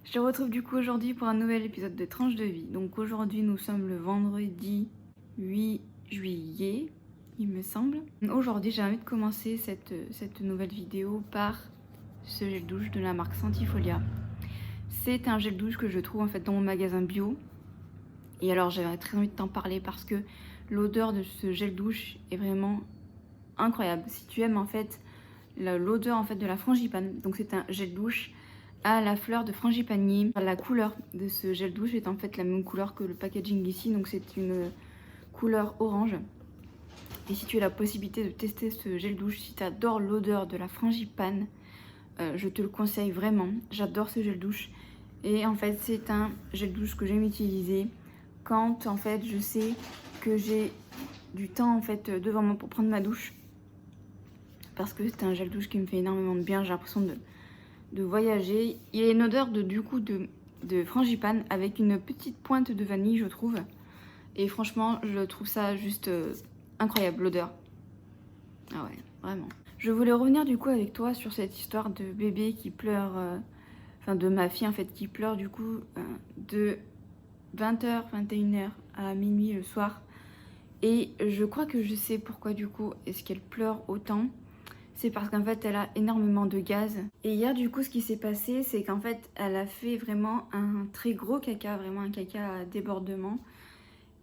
Je te retrouve du coup aujourd'hui pour un nouvel épisode de Tranche de vie. Donc aujourd'hui nous sommes le vendredi 8 juillet, il me semble. Aujourd'hui j'ai envie de commencer cette nouvelle vidéo par ce gel douche de la marque Sentifolia. C'est un gel douche que je trouve en fait dans mon magasin bio. Et alors j'avais très envie de t'en parler parce que l'odeur de ce gel douche est vraiment incroyable. Si tu aimes en fait l'odeur en fait de la frangipane, donc c'est un gel douche à la fleur de frangipanier. La couleur de ce gel douche est en fait la même couleur que le packaging ici, donc c'est une couleur orange. Et si tu as la possibilité de tester ce gel douche, si tu adores l'odeur de la frangipane, je te le conseille vraiment. J'adore ce gel douche. Et en fait c'est un gel douche que j'aime utiliser quand en fait je sais que j'ai du temps en fait devant moi pour prendre ma douche. Parce que c'est un gel douche qui me fait énormément de bien, j'ai l'impression de voyager. Il a une odeur de frangipane avec une petite pointe de vanille, je trouve. Et franchement, je trouve ça juste incroyable, l'odeur. Ah ouais, vraiment. Je voulais revenir du coup avec toi sur cette histoire de bébé qui pleure, enfin de ma fille en fait qui pleure du coup de 20h, 21h à minuit le soir. Et je crois que je sais pourquoi du coup est-ce qu'elle pleure autant. C'est parce qu'en fait elle a énormément de gaz. Et hier du coup ce qui s'est passé c'est qu'en fait elle a fait vraiment un très gros caca, vraiment un caca à débordement.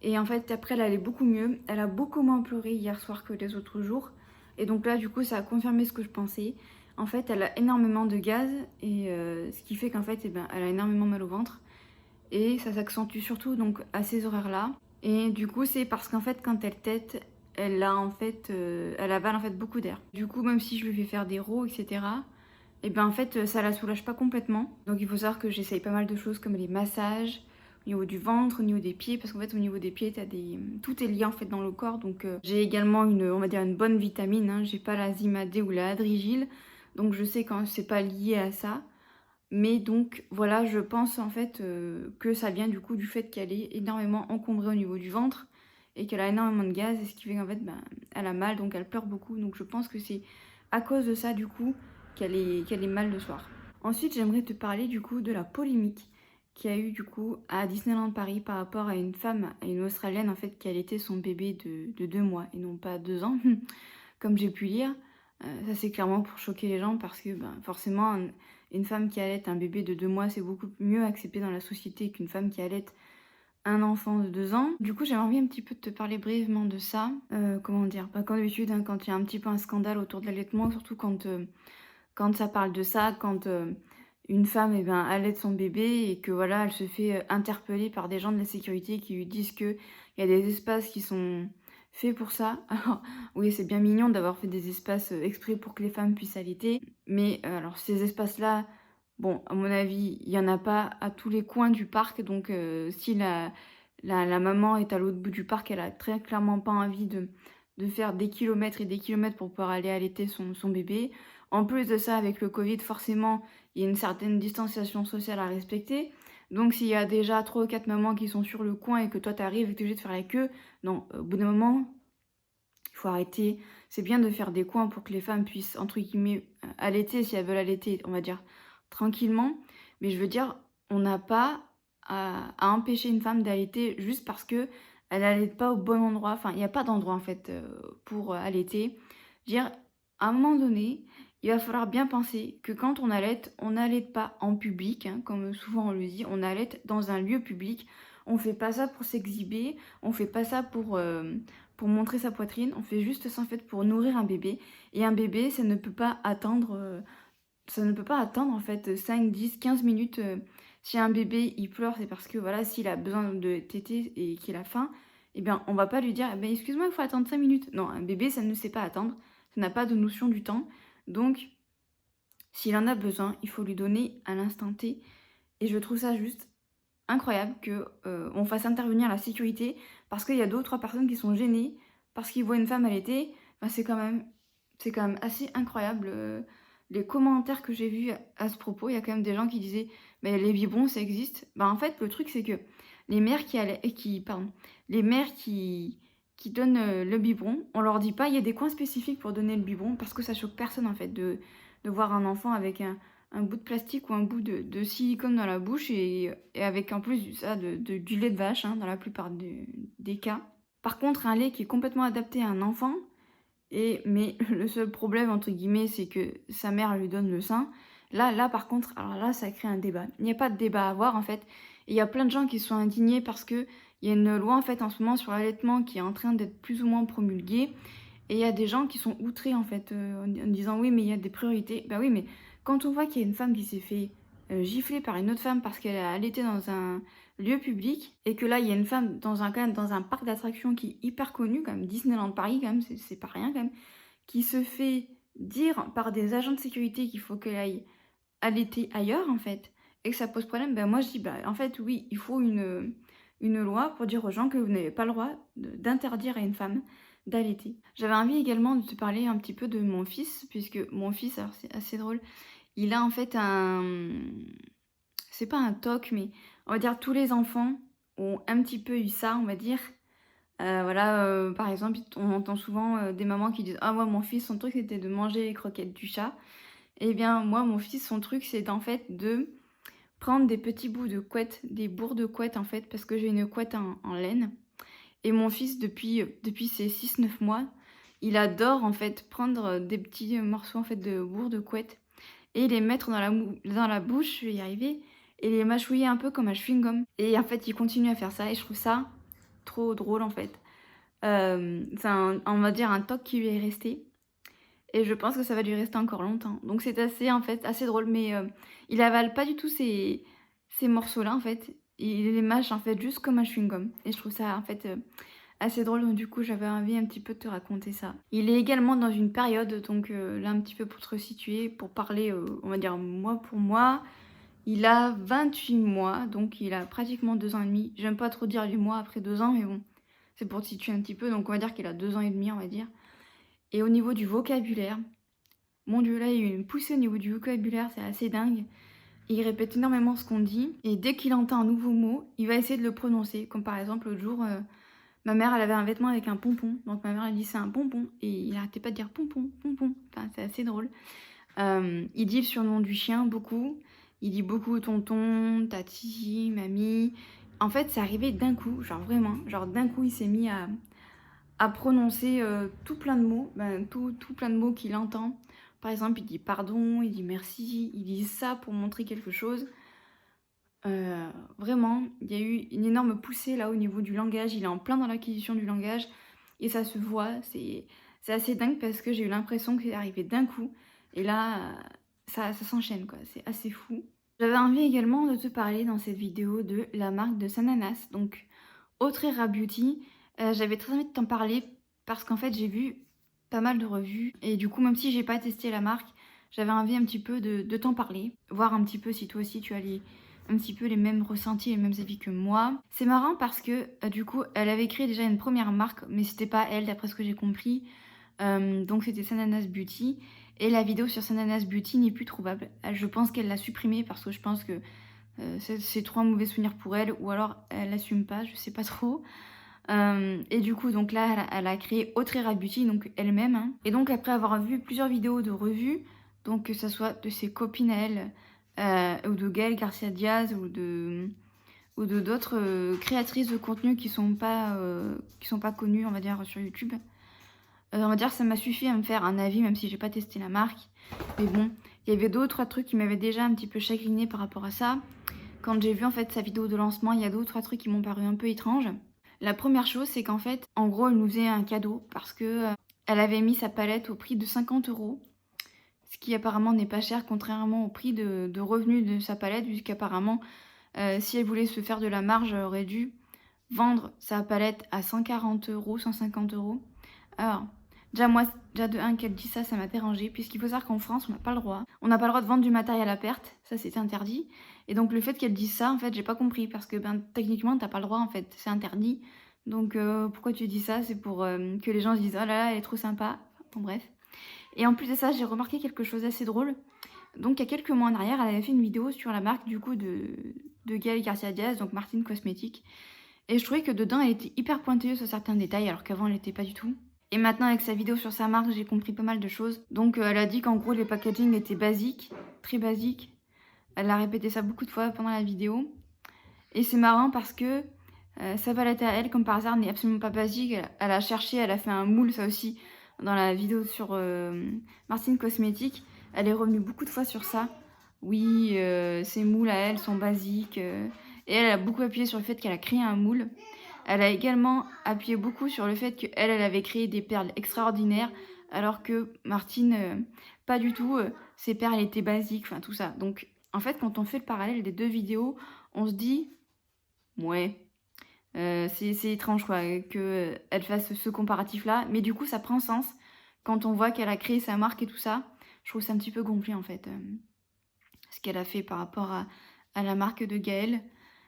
Et en fait après elle allait beaucoup mieux, elle a beaucoup moins pleuré hier soir que les autres jours. Et donc là du coup ça a confirmé ce que je pensais. En fait elle a énormément de gaz et ce qui fait qu'en fait eh ben, elle a énormément mal au ventre. Et ça s'accentue surtout donc à ces horaires là. Et du coup c'est parce qu'en fait quand elle tète, elle avale en fait beaucoup d'air. Du coup, même si je lui fais faire des rows, etc., et ben en fait, ça la soulage pas complètement. Donc il faut savoir que j'essaye pas mal de choses comme les massages, au niveau du ventre, au niveau des pieds, parce qu'en fait au niveau des pieds, tout est lié en fait dans le corps. Donc j'ai également on va dire une bonne vitamine. Hein. J'ai pas la Zima-D ou la Adrigil, donc je sais quand c'est pas lié à ça. Mais donc voilà, je pense en fait que ça vient du coup du fait qu'elle est énormément encombrée au niveau du ventre et qu'elle a énormément de gaz et ce qui fait qu'en fait ben, elle a mal donc elle pleure beaucoup. Donc je pense que c'est à cause de ça du coup qu'elle est mal le soir. Ensuite j'aimerais te parler du coup de la polémique qu'il y a eu du coup à Disneyland Paris par rapport à une femme, à une Australienne en fait qui allaitait son bébé de 2 mois et non pas 2 ans comme j'ai pu lire. Ça c'est clairement pour choquer les gens parce que ben, forcément une femme qui allaite un bébé de 2 mois c'est beaucoup mieux accepté dans la société qu'une femme qui allaite un enfant de 2 ans. Du coup j'avais envie un petit peu de te parler brièvement de ça. Comment dire, bah, comme d'habitude hein, quand il y a un petit peu un scandale autour de l'allaitement, surtout quand ça parle de ça, quand une femme eh ben, allaite son bébé et que voilà elle se fait interpeller par des gens de la sécurité qui lui disent qu'il y a des espaces qui sont faits pour ça. Alors oui c'est bien mignon d'avoir fait des espaces exprès pour que les femmes puissent allaiter, mais alors ces espaces-là, bon à mon avis il n'y en a pas à tous les coins du parc, donc si la maman est à l'autre bout du parc, elle a très clairement pas envie de faire des kilomètres et des kilomètres pour pouvoir aller allaiter son bébé. En plus de ça, avec le Covid, forcément, il y a une certaine distanciation sociale à respecter. Donc s'il y a déjà 3 ou 4 mamans qui sont sur le coin et que toi t'arrives et que t'es obligé de faire la queue, non, au bout d'un moment, il faut arrêter. C'est bien de faire des coins pour que les femmes puissent, entre guillemets, allaiter si elles veulent allaiter, on va dire, tranquillement. Mais je veux dire, on n'a pas à empêcher une femme d'allaiter juste parce que elle n'allaite pas au bon endroit. Enfin, il n'y a pas d'endroit en fait pour allaiter. Je veux dire, à un moment donné, il va falloir bien penser que quand on n'allaite pas en public, hein, comme souvent on le dit, on allaite dans un lieu public. On fait pas ça pour s'exhiber, on fait pas ça pour montrer sa poitrine, on fait juste ça en fait pour nourrir un bébé. Et un bébé, ça ne peut pas attendre, en fait 5, 10, 15 minutes. Si un bébé il pleure, c'est parce que voilà, s'il a besoin de téter et qu'il a faim, eh bien on va pas lui dire eh ben, excuse-moi, il faut attendre 5 minutes. Non, un bébé ça ne sait pas attendre, ça n'a pas de notion du temps. Donc s'il en a besoin, il faut lui donner à l'instant T. Et je trouve ça juste incroyable que on fasse intervenir la sécurité parce qu'il y a 2 ou 3 personnes qui sont gênées parce qu'ils voient une femme allaiter. Enfin, c'est quand même assez incroyable les commentaires que j'ai vus à ce propos. Il y a quand même des gens qui disaient mais les biberons ça existe. Bah en fait le truc c'est que les mères qui donnent le biberon, on leur dit pas il y a des coins spécifiques pour donner le biberon parce que ça choque personne en fait de voir un enfant avec bout de plastique ou un bout de silicone dans la bouche et avec en plus ça du lait de vache hein, dans la plupart des cas. Par contre, un lait qui est complètement adapté à un enfant, mais le seul problème, entre guillemets, c'est que sa mère lui donne le sein. Là, par contre, alors là, ça crée un débat. Il n'y a pas de débat à avoir, en fait. Et il y a plein de gens qui sont indignés parce qu'il y a une loi, en fait, en ce moment sur l'allaitement qui est en train d'être plus ou moins promulguée. Et il y a des gens qui sont outrés, en fait, en disant oui, mais il y a des priorités. Bah oui, mais quand on voit qu'il y a une femme qui s'est fait gifler par une autre femme parce qu'elle a allaité dans un lieu public, et que là, il y a une femme quand même, dans un parc d'attractions qui est hyper connu, comme Disneyland Paris, quand même, c'est pas rien, quand même, qui se fait dire par des agents de sécurité qu'il faut qu'elle aille allaiter ailleurs, en fait, et que ça pose problème, ben moi, je dis, bah, en fait, oui, il faut une loi pour dire aux gens que vous n'avez pas le droit d'interdire à une femme d'allaiter. J'avais envie également de te parler un petit peu de mon fils, puisque mon fils, alors c'est assez drôle, il a en fait c'est pas un TOC, mais on va dire tous les enfants ont un petit peu eu ça, on va dire. Voilà, par exemple, on entend souvent des mamans qui disent: «Ah ouais, mon fils, son truc, c'était de manger les croquettes du chat». Eh bien, moi, mon fils, son truc, c'est en fait de prendre des petits bouts de couette, des bourres de couette, en fait, parce que j'ai une couette en laine. Et mon fils, depuis ses 6 9 mois, il adore, en fait, prendre des petits morceaux, en fait, de bourre de couette et les mettre dans la bouche, je vais y arriver, et les mâchouiller un peu comme un chewing-gum. Et en fait, il continue à faire ça et je trouve ça trop drôle, en fait. C'est on va dire un toc qui lui est resté et je pense que ça va lui rester encore longtemps. Donc c'est assez, en fait, assez drôle, mais il avale pas du tout ces morceaux-là, en fait. Il les mâche, en fait, juste comme un chewing-gum et je trouve ça, en fait, assez drôle. Donc du coup, j'avais envie un petit peu de te raconter ça. Il est également dans une période, donc là, un petit peu pour te resituer, pour parler, on va dire mois pour mois. Il a 28 mois, donc il a pratiquement 2 ans et demi. J'aime pas trop dire les mois après 2 ans, mais bon, c'est pour te situer un petit peu. Donc on va dire qu'il a 2 ans et demi, on va dire. Et au niveau du vocabulaire, mon Dieu, là, il y a eu une poussée au niveau du vocabulaire, c'est assez dingue. Il répète énormément ce qu'on dit. Et dès qu'il entend un nouveau mot, il va essayer de le prononcer. Comme par exemple, l'autre jour, ma mère, elle avait un vêtement avec un pompon. Donc ma mère, elle dit c'est un pompon. Et il arrêtait pas de dire pompon, pompon. Enfin, c'est assez drôle. Il dit le surnom du chien beaucoup. Il dit beaucoup tonton, tati, mamie. En fait, c'est arrivé d'un coup, genre vraiment. Genre d'un coup, il s'est mis à prononcer tout plein de mots. Tout plein de mots qu'il entend. Par exemple, il dit pardon, il dit merci, il dit ça pour montrer quelque chose. Vraiment, il y a eu une énorme poussée là au niveau du langage. Il est en plein dans l'acquisition du langage et ça se voit. C'est assez dingue parce que j'ai eu l'impression que c'est arrivé d'un coup. Et là, ça s'enchaîne quoi. C'est assez fou. J'avais envie également de te parler dans cette vidéo de la marque de Sananas, donc Autrera Beauty. J'avais très envie de t'en parler parce qu'en fait j'ai vu pas mal de revues et du coup même si j'ai pas testé la marque, j'avais envie un petit peu de t'en parler, voir un petit peu si toi aussi tu as un petit peu les mêmes ressentis, les mêmes avis que moi. C'est marrant parce que du coup elle avait créé déjà une première marque mais c'était pas elle d'après ce que j'ai compris. Donc c'était Sananas Beauty et la vidéo sur Sananas Beauty n'est plus trouvable. Je pense qu'elle l'a supprimée parce que je pense que c'est trop un mauvais souvenir pour elle ou alors elle l'assume pas, je sais pas trop. Et du coup donc là elle a créé Autrera Beauty, donc elle-même hein. Et donc après avoir vu plusieurs vidéos de revues, donc que ce soit de ses copines à elle ou de Gaëlle Garcia Diaz ou de d'autres créatrices de contenu qui sont pas connues on va dire sur YouTube, on va dire que ça m'a suffi à me faire un avis même si j'ai pas testé la marque. Mais bon, il y avait 2 ou 3 trucs qui m'avaient déjà un petit peu chagriné par rapport à ça. Quand j'ai vu en fait sa vidéo de lancement, il y a 2 ou 3 trucs qui m'ont paru un peu étranges. La première chose, c'est qu'en fait, en gros, elle nous faisait un cadeau parce que elle avait mis sa palette au prix de 50 €, ce qui apparemment n'est pas cher, contrairement au prix de revenu de sa palette, puisqu'apparemment, si elle voulait se faire de la marge, elle aurait dû vendre sa palette à 140 €, 150 €. Alors, déjà de 1 qu'elle dit ça, ça m'a dérangée, puisqu'il faut savoir qu'en France, on n'a pas le droit. On n'a pas le droit de vendre du matériel à perte, ça c'est interdit. Et donc le fait qu'elle dise ça, en fait, j'ai pas compris, parce que techniquement, t'as pas le droit, en fait, c'est interdit. Donc pourquoi tu dis ça? C'est pour que les gens se disent oh là là, elle est trop sympa. Bon bref. Et en plus de ça, j'ai remarqué quelque chose d'assez drôle. Donc il y a quelques mois en arrière, elle avait fait une vidéo sur la marque du coup de Gaëlle Garcia Diaz, donc Martine Cosmétiques. Et je trouvais que dedans, elle était hyper pointueuse sur certains détails, alors qu'avant, elle l'était pas du tout. Et maintenant, avec sa vidéo sur sa marque, j'ai compris pas mal de choses. Donc, elle a dit qu'en gros, les packaging étaient basiques. très basique. Elle a répété ça beaucoup de fois pendant la vidéo. Et c'est marrant parce que sa palette à elle, comme par hasard, n'est absolument pas basique. Elle a cherché, elle a fait un moule, ça aussi, dans la vidéo sur Martine Cosmétique. Elle est revenue beaucoup de fois sur ça. Oui, ces moules à elle sont basiques. Et elle a beaucoup appuyé sur le fait qu'elle a créé un moule. Elle a également appuyé beaucoup sur le fait qu'elle avait créé des perles extraordinaires, alors que Martine, pas du tout. Ses perles étaient basiques, enfin tout ça. Donc, en fait, quand on fait le parallèle des deux vidéos, on se dit, ouais, c'est étrange quoi, qu'elle fasse ce comparatif-là. Mais du coup, ça prend sens quand on voit qu'elle a créé sa marque et tout ça. Je trouve ça un petit peu gonflé en fait, ce qu'elle a fait par rapport à la marque de Gaëlle.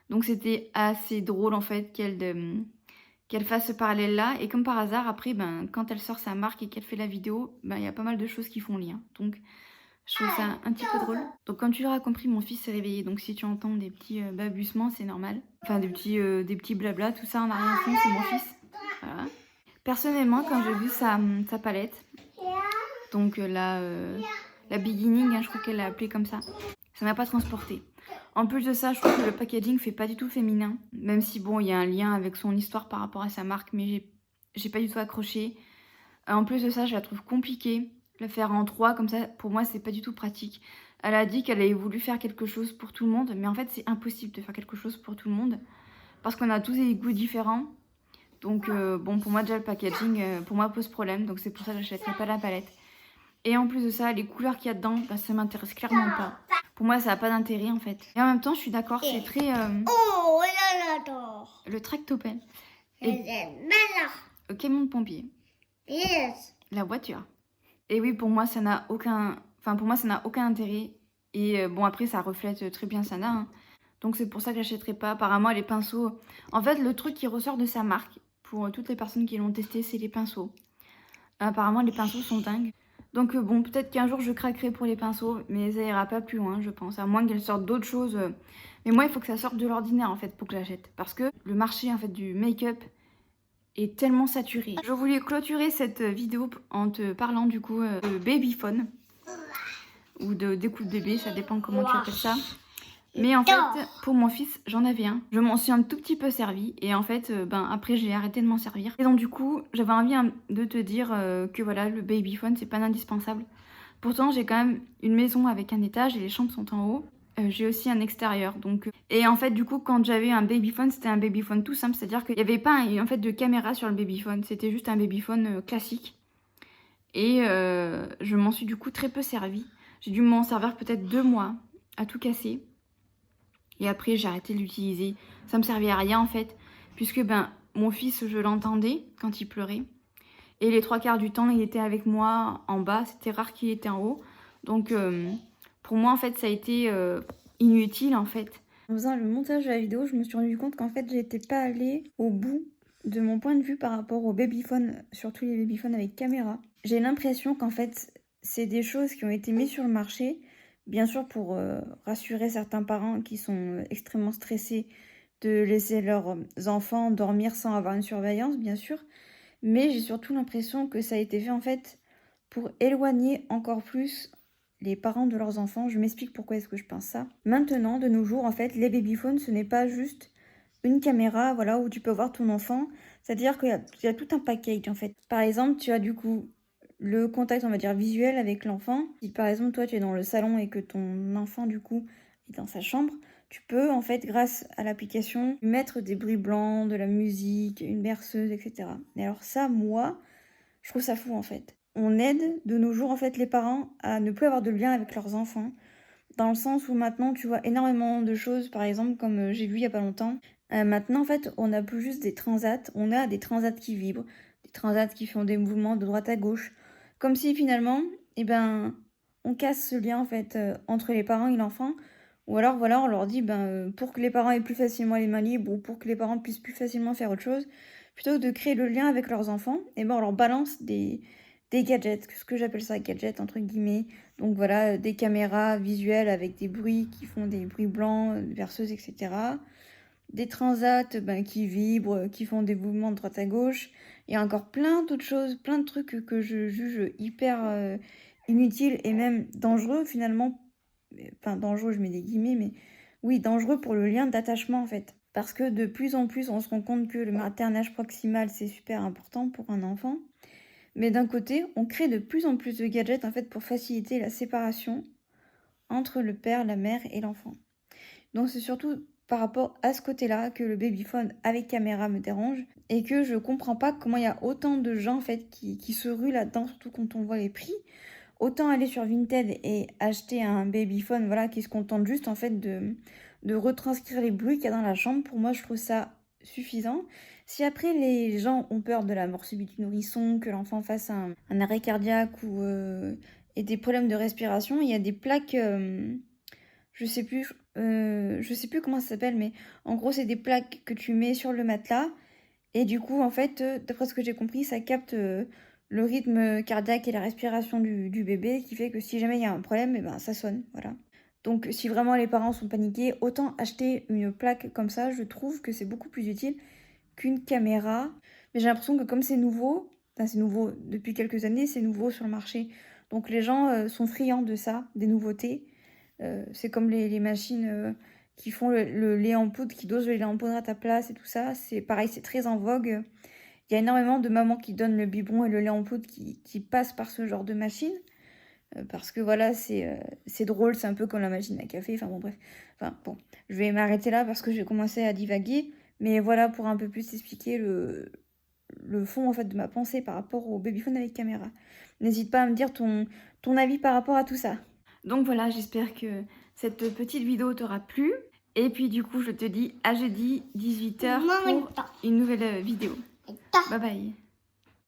Donc c'était assez drôle en fait qu'elle fasse ce parallèle-là. Et comme par hasard, après, quand elle sort sa marque et qu'elle fait la vidéo, il y a pas mal de choses qui font lien. Donc je trouve ça un petit peu drôle. Donc comme tu l'auras compris, mon fils s'est réveillé. Donc si tu entends des petits balbutiements, c'est normal. Enfin des petits blabla, tout ça en arrière-fond, c'est mon fils. Voilà. Personnellement, quand j'ai vu sa palette, donc la beginning, je crois qu'elle l'a appelée comme ça m'a pas transporté. En plus de ça, je trouve que le packaging fait pas du tout féminin. Même si bon, il y a un lien avec son histoire par rapport à sa marque, mais j'ai pas du tout accroché. En plus de ça, je la trouve compliquée. La faire en 3 comme ça, pour moi, c'est pas du tout pratique. Elle a dit qu'elle avait voulu faire quelque chose pour tout le monde, mais en fait, c'est impossible de faire quelque chose pour tout le monde. Parce qu'on a tous des goûts différents. Donc bon, pour moi, déjà, le packaging, pour moi, pose problème. Donc c'est pour ça que j'achèterai pas la palette. Et en plus de ça, les couleurs qu'il y a dedans, ça m'intéresse clairement pas. Pour moi, ça n'a pas d'intérêt en fait. Et en même temps, je suis d'accord, c'est très... Oh, là j'adore. Le tractopelle. Et le camion de pompier. Yes. La voiture. Et oui, pour moi, ça n'a aucun... Enfin, pour moi, ça n'a aucun intérêt. Et bon, après, ça reflète très bien Sana. Hein. Donc c'est pour ça que j'achèterai pas. Apparemment, les pinceaux... En fait, le truc qui ressort de sa marque, pour toutes les personnes qui l'ont testé, c'est les pinceaux. Apparemment, les pinceaux sont dingues. Donc bon, peut-être qu'un jour je craquerai pour les pinceaux, mais ça ira pas plus loin, je pense. À moins qu'elles sortent d'autres choses. Mais moi, il faut que ça sorte de l'ordinaire, en fait, pour que j'achète. Parce que le marché, en fait, du make-up est tellement saturé. Je voulais clôturer cette vidéo en te parlant, du coup, de babyphone. Ou de d'écoute bébé, ça dépend comment tu appelles ça. Mais en fait, pour mon fils, j'en avais un. Je m'en suis un tout petit peu servi. Et en fait, après, j'ai arrêté de m'en servir. Et donc, du coup, j'avais envie de te dire que voilà, le babyphone, c'est pas indispensable. Pourtant, j'ai quand même une maison avec un étage et les chambres sont en haut. J'ai aussi un extérieur. Donc, et en fait, du coup, quand j'avais un babyphone, c'était un babyphone tout simple. C'est-à-dire qu'il n'y avait pas en fait, de caméra sur le babyphone. C'était juste un babyphone classique. Et je m'en suis du coup très peu servi. J'ai dû m'en servir peut-être 2 mois à tout casser. Et après, j'ai arrêté de l'utiliser. Ça me servait à rien en fait. Puisque mon fils, je l'entendais quand il pleurait. Et les 3/4 du temps, il était avec moi en bas. C'était rare qu'il était en haut. Donc, pour moi, en fait, ça a été inutile en fait. En faisant le montage de la vidéo, je me suis rendu compte qu'en fait, j'étais pas allée au bout de mon point de vue par rapport au babyphone, surtout les babyphones avec caméra. J'ai l'impression qu'en fait, c'est des choses qui ont été mises sur le marché. Bien sûr, pour rassurer certains parents qui sont extrêmement stressés de laisser leurs enfants dormir sans avoir une surveillance, bien sûr. Mais j'ai surtout l'impression que ça a été fait en fait pour éloigner encore plus les parents de leurs enfants. Je m'explique pourquoi est-ce que je pense ça. Maintenant, de nos jours, en fait, les babyphones, ce n'est pas juste une caméra, voilà, où tu peux voir ton enfant. C'est-à-dire qu'il y a tout un package en fait. Par exemple, tu as du coup le contact, on va dire, visuel avec l'enfant. Si par exemple, toi, tu es dans le salon et que ton enfant, du coup, est dans sa chambre, tu peux, en fait, grâce à l'application, mettre des bruits blancs, de la musique, une berceuse, etc. Et alors ça, moi, je trouve ça fou, en fait. On aide, de nos jours, en fait, les parents à ne plus avoir de lien avec leurs enfants. Dans le sens où maintenant, tu vois énormément de choses, par exemple, comme j'ai vu il y a pas longtemps. Maintenant, en fait, on n'a plus juste des transats, on a des transats qui vibrent, des transats qui font des mouvements de droite à gauche. Comme si finalement, on casse ce lien en fait entre les parents et l'enfant. Ou alors voilà, on leur dit pour que les parents aient plus facilement les mains libres ou pour que les parents puissent plus facilement faire autre chose, plutôt que de créer le lien avec leurs enfants, on leur balance des gadgets, ce que j'appelle ça gadgets entre guillemets. Donc voilà, des caméras visuelles avec des bruits qui font des bruits blancs, berceuses, etc. Des transats qui vibrent, qui font des mouvements de droite à gauche. Et encore plein d'autres choses, plein de trucs que je juge hyper inutiles et même dangereux finalement enfin dangereux, je mets des guillemets, mais oui, dangereux pour le lien d'attachement en fait. Parce que de plus en plus, on se rend compte que le maternage proximal, c'est super important pour un enfant. Mais d'un côté, on crée de plus en plus de gadgets en fait pour faciliter la séparation entre le père, la mère et l'enfant. Donc c'est surtout par rapport à ce côté-là que le babyphone avec caméra me dérange et que je comprends pas comment il y a autant de gens en fait qui se ruent là-dedans, surtout quand on voit les prix. Autant aller sur Vinted et acheter un babyphone voilà, qui se contente juste en fait de retranscrire les bruits qu'il y a dans la chambre. Pour moi, je trouve ça suffisant. Si après les gens ont peur de la mort subite du nourrisson, que l'enfant fasse un arrêt cardiaque ou ait des problèmes de respiration, il y a des plaques, je sais plus comment ça s'appelle, mais en gros c'est des plaques que tu mets sur le matelas et du coup en fait, d'après ce que j'ai compris, ça capte le rythme cardiaque et la respiration du bébé, qui fait que si jamais il y a un problème, et ben ça sonne, voilà. Donc si vraiment les parents sont paniqués, autant acheter une plaque comme ça, je trouve que c'est beaucoup plus utile qu'une caméra. Mais j'ai l'impression que comme c'est nouveau depuis quelques années, c'est nouveau sur le marché. Donc les gens sont friands de ça, des nouveautés. C'est comme les machines qui font le lait en poudre, qui dosent le lait en poudre à ta place et tout ça. C'est pareil, c'est très en vogue. Il y a énormément de mamans qui donnent le biberon et le lait en poudre qui passent par ce genre de machine. Parce que voilà, c'est drôle, c'est un peu comme la machine à café. Enfin bon, bref. Enfin bon, je vais m'arrêter là parce que j'ai commencé à divaguer. Mais voilà, pour un peu plus expliquer le fond en fait de ma pensée par rapport au babyphone avec caméra. N'hésite pas à me dire ton avis par rapport à tout ça. Donc voilà, j'espère que cette petite vidéo t'aura plu. Et puis du coup, je te dis à jeudi 18h pour une nouvelle vidéo. Bye bye.